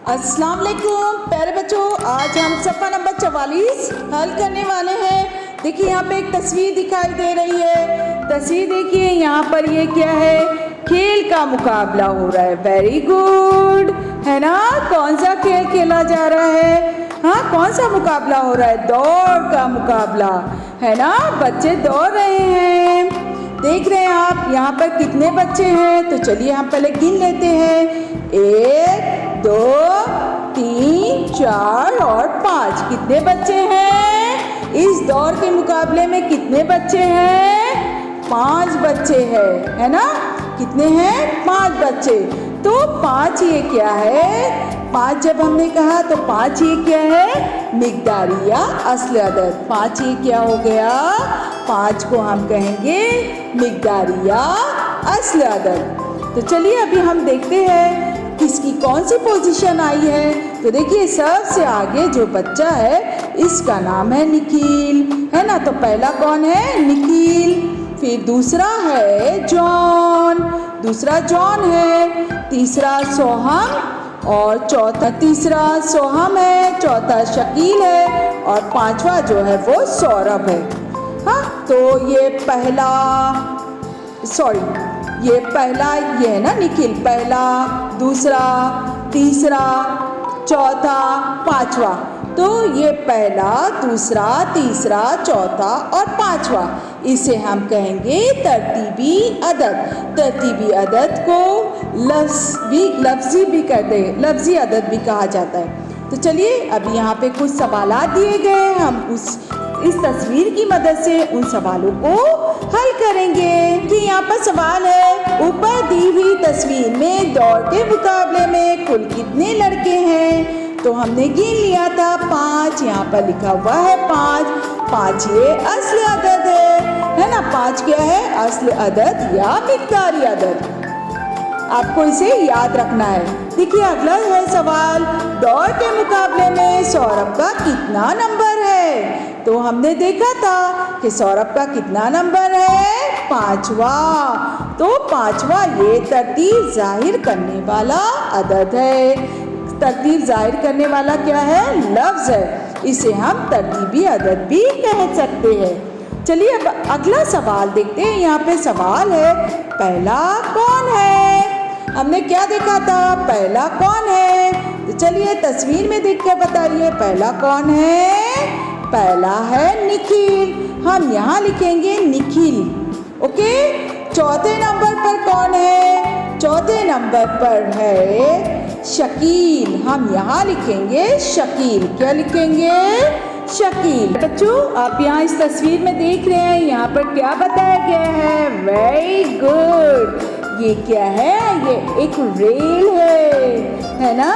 अस्सलाम वालेकुम प्यारे बच्चों, आज हम सफ़ा नंबर 44 हल करने वाले हैं। देखिए यहाँ पे एक तस्वीर दिखाई दे रही है। तस्वीर देखिए यहाँ पर ये क्या है, खेल का मुकाबला हो रहा है। वेरी गुड, है ना। कौन सा खेल खेला जा रहा है? हाँ, कौन सा मुकाबला हो रहा है? दौड़ का मुकाबला, है ना। बच्चे दौड़ रहे हैं। देख रहे हैं आप यहाँ पर कितने बच्चे हैं। तो चलिए हम पहले गिन लेते हैं। 1 2 3 4 और 5। कितने बच्चे हैं इस दौड़ के मुकाबले में? कितने बच्चे हैं? 5 बच्चे हैं, है ना। कितने हैं? 5 बच्चे। तो 5 ये क्या है? 5 जब हमने कहा तो 5 ये क्या है? मिक़दारी या असल अदद। 5 ये क्या हो गया? 5 को हम कहेंगे मिक़दारी या असल अदद। तो चलिए अभी हम देखते हैं किसकी कौन सी पोजीशन आई है। तो देखिए सबसे आगे जो बच्चा है इसका नाम है निखिल, है ना। तो पहला कौन है? निखिल। फिर दूसरा है जॉन, दूसरा जॉन है। तीसरा सोहम और तीसरा सोहम है। चौथा शकील है और 5वां जो है वो सौरभ है। हाँ, तो ये पहला ये है ना निखिल। पहला, दूसरा, तीसरा, चौथा, 5वां। तो ये पहला, दूसरा, तीसरा, चौथा और 5वां, इसे हम कहेंगे तरतीबी अदद। तरतीबी अदद को लफ्ज़ी अदद भी कहा जाता है। तो चलिए अभी यहाँ पे कुछ सवालात दिए गए, हम इस तस्वीर की मदद से उन सवालों को हल करेंगे। कि यहाँ पर सवाल है, ऊपर दी हुई तस्वीर में दौड़ के मुकाबले में कुल कितने लड़के हैं? तो हमने गिन लिया था 5। यहाँ पर लिखा हुआ है 5। 5 ये असल अदद है ना। 5 क्या है? असल अदद या मिक़दारी अदद। आपको इसे याद रखना है। देखिए अगला है सवाल, दौड़ के मुकाबले में सौरभ का कितना नंबर है? तो हमने देखा था कि सौरभ का कितना नंबर है? 5वां। तो 5वां ये तरतीब जाहिर करने वाला अदद है। तरतीब जाहिर करने वाला क्या है? लफ्ज़ है। इसे हम तरतीबी अदद भी कह सकते हैं। चलिए अब अगला सवाल देखते हैं। यहाँ पे सवाल है, पहला कौन है? हमने क्या देखा था? पहला कौन है? तो चलिए तस्वीर में देख कर बताइए पहला कौन है? पहला है निखिल। हम यहाँ लिखेंगे निखिल। ओके। चौथे नंबर पर कौन है? चौथे नंबर पर है शकील। हम यहाँ लिखेंगे शकील। क्या लिखेंगे? शकील। बच्चों आप यहाँ इस तस्वीर में देख रहे हैं, यहाँ पर क्या बताया गया है? Very good. ये क्या है? ये एक रेल है ना।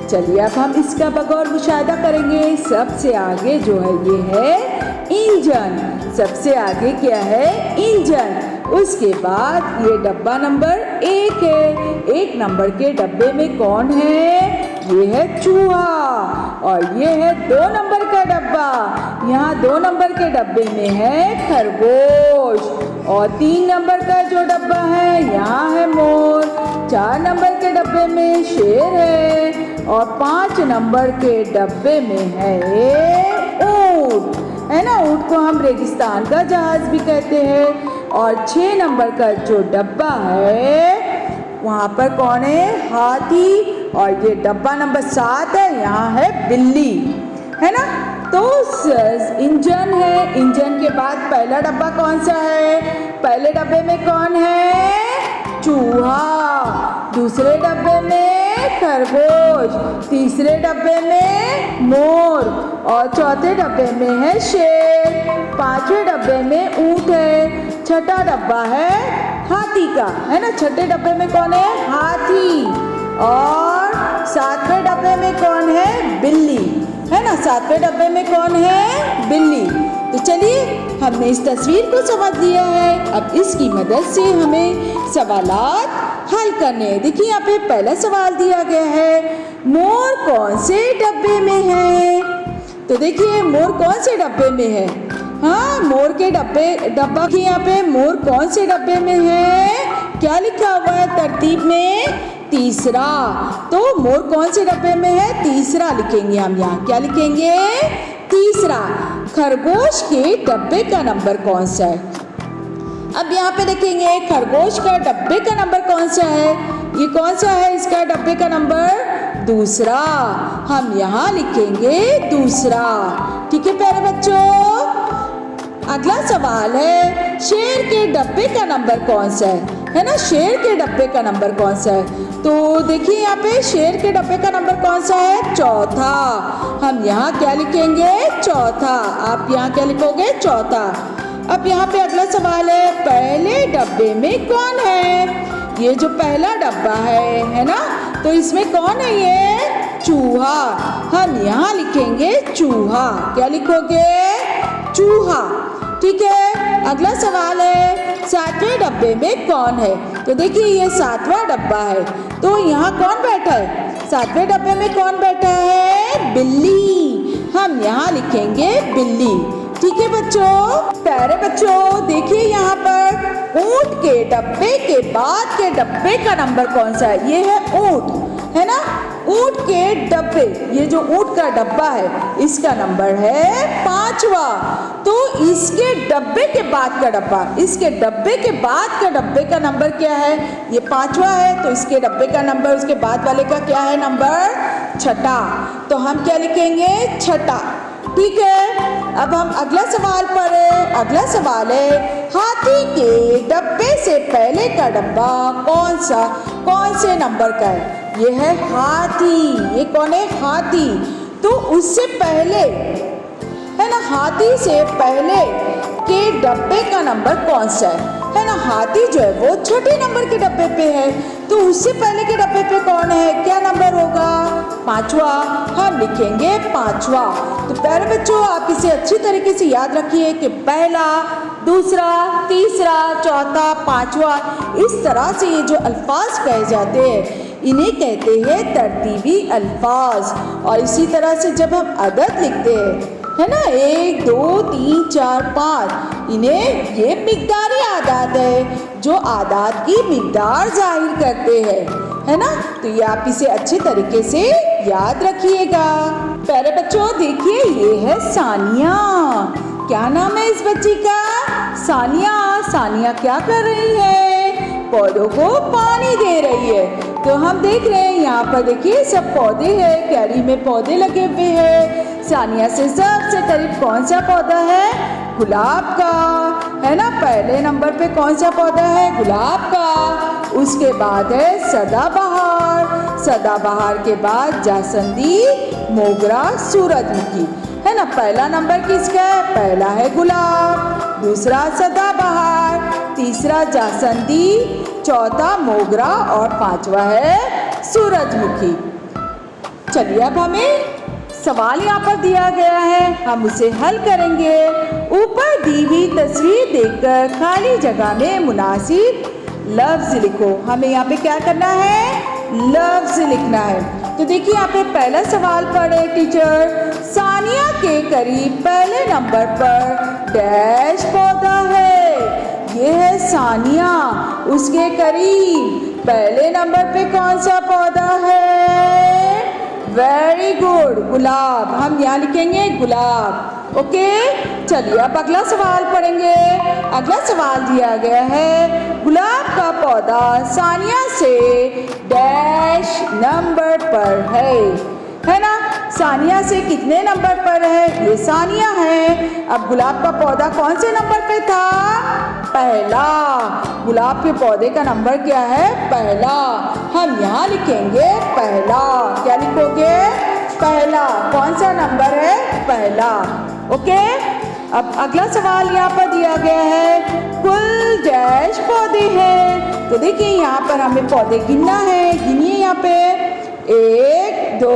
चलिए अब हम इसका बगौर मुशाहिदा करेंगे। सबसे आगे जो है ये है इंजन। सबसे आगे क्या है? इंजन। उसके बाद ये डब्बा नंबर 1 है। 1 नंबर के डब्बे में कौन है? ये है चूहा। और ये है 2 नंबर का डब्बा। यहाँ 2 नंबर के डब्बे में है खरगोश। और 3 नंबर का जो डब्बा है यहाँ है मोर। 4 नंबर के डब्बे में शेर है। और 5 नंबर के डब्बे में है ऊँट, है ना। ऊँट को हम रेगिस्तान का जहाज भी कहते हैं। और 6 नंबर का जो डब्बा है वहाँ पर कौन है? हाथी। और ये डब्बा नंबर 7 है, यहाँ है बिल्ली, है ना। तो इंजन है। इंजन के बाद पहला डब्बा कौन सा है? पहले डब्बे में कौन है? चूहा। दूसरे डब्बे में खरगोश। तीसरे डब्बे में मोर। और चौथे डब्बे में है शेर। 5वें डब्बे में ऊँट है। छठा डब्बा है हाथी का, है ना। छठे डब्बे में कौन है? हाथी। और 7वें डब्बे में कौन है? बिल्ली, है ना। 7वें डब्बे में कौन है? बिल्ली। तो चलिए हमने इस तस्वीर को समझ लिया है। अब इसकी मदद से हमें सवालात हल करने हैं। देखिए यहाँ पे पहला सवाल दिया गया है, मोर कौन से डब्बे में है? तो देखिए मोर कौन से डब्बे में है? हाँ, मोर के डब्बा की यहाँ पे मोर कौन से डब्बे में है? क्या लिखा हुआ है तरतीब में? तीसरा। तो मोर कौन से डब्बे में है? तीसरा लिखेंगे हम यहाँ। क्या लिखेंगे? तीसरा। खरगोश के डब्बे का नंबर कौन सा है? अब यहाँ पे देखेंगे खरगोश का डब्बे का नंबर कौन सा है। ये कौन सा है इसका डब्बे का नंबर? दूसरा। हम यहाँ लिखेंगे दूसरा। ठीक है प्यारे बच्चों। अगला सवाल है शेर के डब्बे का नंबर कौन सा है ना? शेर के डब्बे का नंबर कौन सा है? तो देखिए यहाँ पे शेर के डब्बे का नंबर कौन सा है? चौथा। हम यहाँ क्या लिखेंगे? चौथा। आप यहाँ क्या लिखोगे? चौथा। अब यहाँ पे अगला सवाल है पहले डब्बे में कौन है? ये जो पहला डब्बा है ना, तो इसमें कौन है? ये चूहा। हम यहाँ लिखेंगे चूहा। क्या लिखोगे? चूहा। ठीक है। अगला सवाल है सातवें डब्बे में कौन है? तो देखिए ये सातवां डब्बा है, तो यहाँ कौन बैठा है? सातवें डब्बे में कौन बैठा है? बिल्ली। हम यहाँ लिखेंगे बिल्ली। ठीक है बच्चों। प्यारे बच्चों देखिए यहाँ पर ऊंट के डब्बे के बाद के डब्बे का नंबर कौन सा है? ये है ऊंट, है ना? ऊंट के डब्बे, ये जो ऊंट का डब्बा है इसका नंबर है 5वां। तो इसके डब्बे के बाद का डब्बा, इसके डब्बे के बाद का डब्बे का नंबर क्या है? ये 5वां है, तो इसके डब्बे का नंबर उसके बाद वाले का क्या है? नंबर 6। तो हम क्या लिखेंगे? 6। ठीक है। अब हम अगला सवाल पढ़ें। अगला सवाल है हाथी के डब्बे से पहले का डब्बा कौन से नंबर का है? ये है हाथी। ये कौन है? हाथी। तो उससे पहले, है ना, हाथी से पहले के डब्बे का नंबर कौन सा है ना? हाथी जो है वो 6 नंबर के डब्बे पे है, तो उससे पहले के डब्बे पे कौन है? क्या नंबर होगा? 5वां। हम लिखेंगे 5वां। तो प्यारे बच्चों आप इसे अच्छी तरीके से याद रखिए कि पहला, दूसरा, तीसरा, चौथा, 5वां, इस तरह से ये जो अल्फाज कहे जाते हैं इन्हें कहते हैं तरतीबी अल्फाज। और इसी तरह से जब हम अदद लिखते हैं, है ना, 1 2 3 4 5, इन्हें ये मिक़दारी आदाद है जो आदाद की मिक़दार जाहिर करते हैं, है ना। तो ये आप इसे अच्छे तरीके से याद रखिएगा। प्यारे बच्चों देखिए ये है सानिया। क्या नाम है इस बच्ची का? सानिया। सानिया क्या कर रही है? पौधों को पानी दे रही है। तो हम देख रहे हैं यहाँ पर देखिए सब पौधे हैं, क्यारी में पौधे लगे हुए हैं। सानिया से सबसे करीब कौन सा पौधा है? गुलाब का, है ना। पहले नंबर पे कौन सा पौधा है? गुलाब का। उसके बाद है सदाबहार। सदाबहार के बाद जासंदी, मोगरा, सूरजमुखी, है ना। पहला नंबर किसका है? पहला है गुलाब, दूसरा सदाबहार, तीसरा जासंदी, चौथा मोगरा और 5वां है सूरजमुखी। चलिए अब हमें सवाल यहाँ पर दिया गया है, हम उसे हल करेंगे। ऊपर दी हुई तस्वीर देखकर खाली जगह में मुनासिब लफ्ज लिखो। हमें यहाँ पे क्या करना है? लफ्ज लिखना है। तो देखिए यहाँ पे पहला सवाल पढ़े टीचर। सानिया के करीब पहले नंबर पर डैश पौधा है। ये है सानिया, उसके करीब पहले नंबर पे कौन सा पौधा है? वेरी गुड, गुलाब। हम यहाँ लिखेंगे गुलाब। ओके चलिए अब अगला सवाल पढ़ेंगे। अगला सवाल दिया गया है गुलाब का पौधा सानिया से डैश नंबर पर है ना। सानिया से कितने नंबर पर है? ये सानिया है। अब गुलाब का पौधा कौन से नंबर पे था? पहला। गुलाब के पौधे का नंबर क्या है? पहला। हम यहाँ लिखेंगे पहला। क्या लिखोगे? पहला। कौन सा नंबर है? पहला। ओके अब अगला सवाल यहाँ पर दिया गया है कुल डैश पौधे हैं। तो देखिए यहाँ पर हमें पौधे गिनना है। गिनिए यहाँ पे 1 2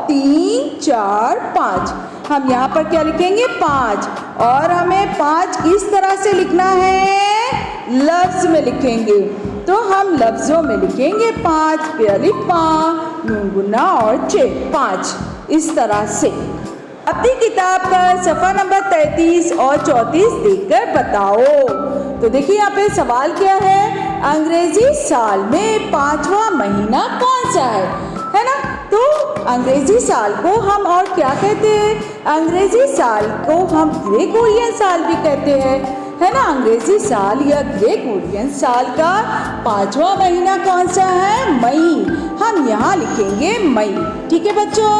3 4 5। हम यहाँ पर क्या लिखेंगे? 5। और हमें 5 किस तरह से लिखना है? लफ्ज में लिखेंगे। तो हम लफ्जों में लिखेंगे 5 पे अलिफ पा नून गुन्ना और चे 5 इस तरह से। अपनी किताब का सफ़ा नंबर 33 और 34 देखकर बताओ। तो देखिए यहाँ पे सवाल क्या है? अंग्रेजी साल में 5वां महीना कौन सा है ना? तो अंग्रेजी साल को हम और क्या कहते हैं? अंग्रेजी साल को हम ग्रेगोरियन साल भी कहते हैं, है ना? अंग्रेजी साल या ग्रेगोरियन साल का 5वां महीना कौन सा है? मई। हम यहाँ लिखेंगे मई। ठीक है बच्चों।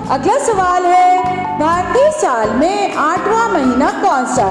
अगला सवाल है, भारतीय साल में 8वां महीना कौन सा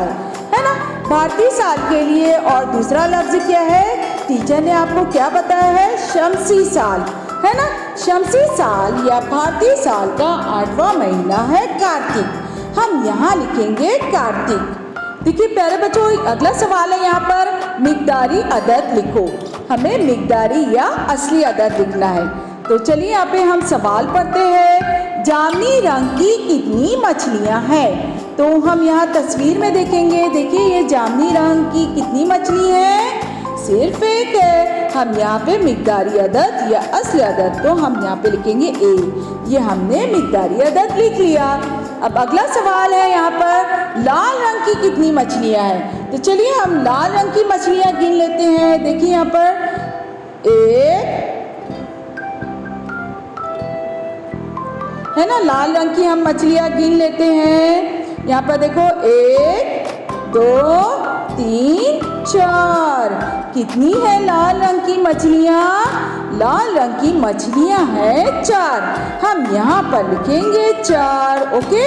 है ना? भारतीय साल के लिए और दूसरा लफ्ज क्या है? टीचर ने आपको क्या बताया है? शमसी साल, है ना? शमसी साल या भारतीय साल का 8वां महीना है कार्तिक। हम यहाँ लिखेंगे कार्तिक। देखिए प्यारे बच्चों, अगला सवाल है यहाँ पर, मिकदारी अदद लिखो। हमें मिकदारी या असली अदद लिखना है। तो चलिए यहाँ पे हम सवाल पढ़ते हैं। जामुनी रंग की कितनी मछलियाँ हैं? तो हम यहाँ तस्वीर में देखेंगे। देखिए ये जामुनी रंग की कितनी मछली है? सिर्फ एक है। हम यहाँ पे मिकदारी अदद या असली अदद तो हम यहाँ पे लिखेंगे ए। ये हमने मिकदारी अदद लिख लिया। अब अगला सवाल है यहाँ पर, लाल रंग की कितनी मछलियाँ हैं? तो चलिए हम लाल रंग की मछलियाँ गिन लेते हैं। देखिए यहाँ पर एक, है ना, लाल रंग की हम मछलियाँ गिन लेते हैं। यहाँ पर देखो 1 2 3 4। कितनी है लाल रंग की मछलियाँ? लाल रंग की मछलियाँ हैं 4। हम यहाँ पर लिखेंगे 4। ओके।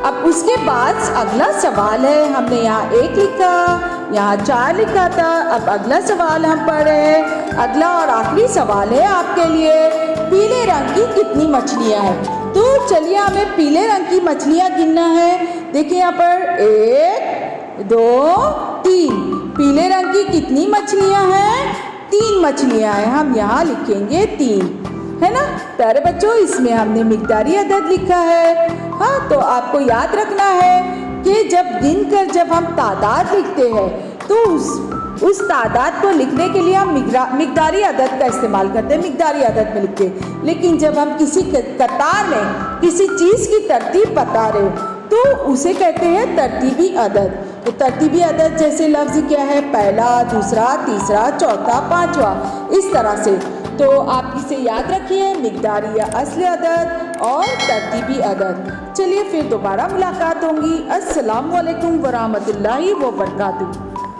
अब उसके बाद अगला सवाल है, हमने यहाँ 1 लिखा, यहाँ 4 लिखा था। अब अगला सवाल हम पढ़े। अगला और आखिरी सवाल है आपके लिए, पीले रंग की कितनी मछलियाँ हैं? तो चलिए हमें पीले रंग की मछलियाँ गिनना है। देखिए यहाँ पर 1 2 3। पीले रंग की कितनी मछलियाँ हैं? 3 मछलियाँ हैं। हम यहाँ लिखेंगे 3, है ना प्यारे बच्चों। इसमें हमने मिकदारी अदद लिखा है। हाँ, तो आपको याद रखना है कि जब हम तादाद लिखते हैं तो उस तादाद को लिखने के लिए हम मिकदारी अदद का इस्तेमाल करते हैं, मिकदारी अदद में लिखते हैं। लेकिन जब हम किसी कतार में किसी चीज़ की तरतीब बता रहे हो तो उसे कहते हैं तरतीबी अदद। तो तरतीबी अदद जैसे लफ्ज़ क्या है? पहला, दूसरा, तीसरा, चौथा, 5वां, इस तरह से। तो आप इसे याद रखिए, मिकदारी या असली अदद और तरतीबी अदद। चलिए फिर दोबारा मुलाकात होगी। अस्सलामु अलैकुम वरहमतुल्लाहि व बरकातुहू।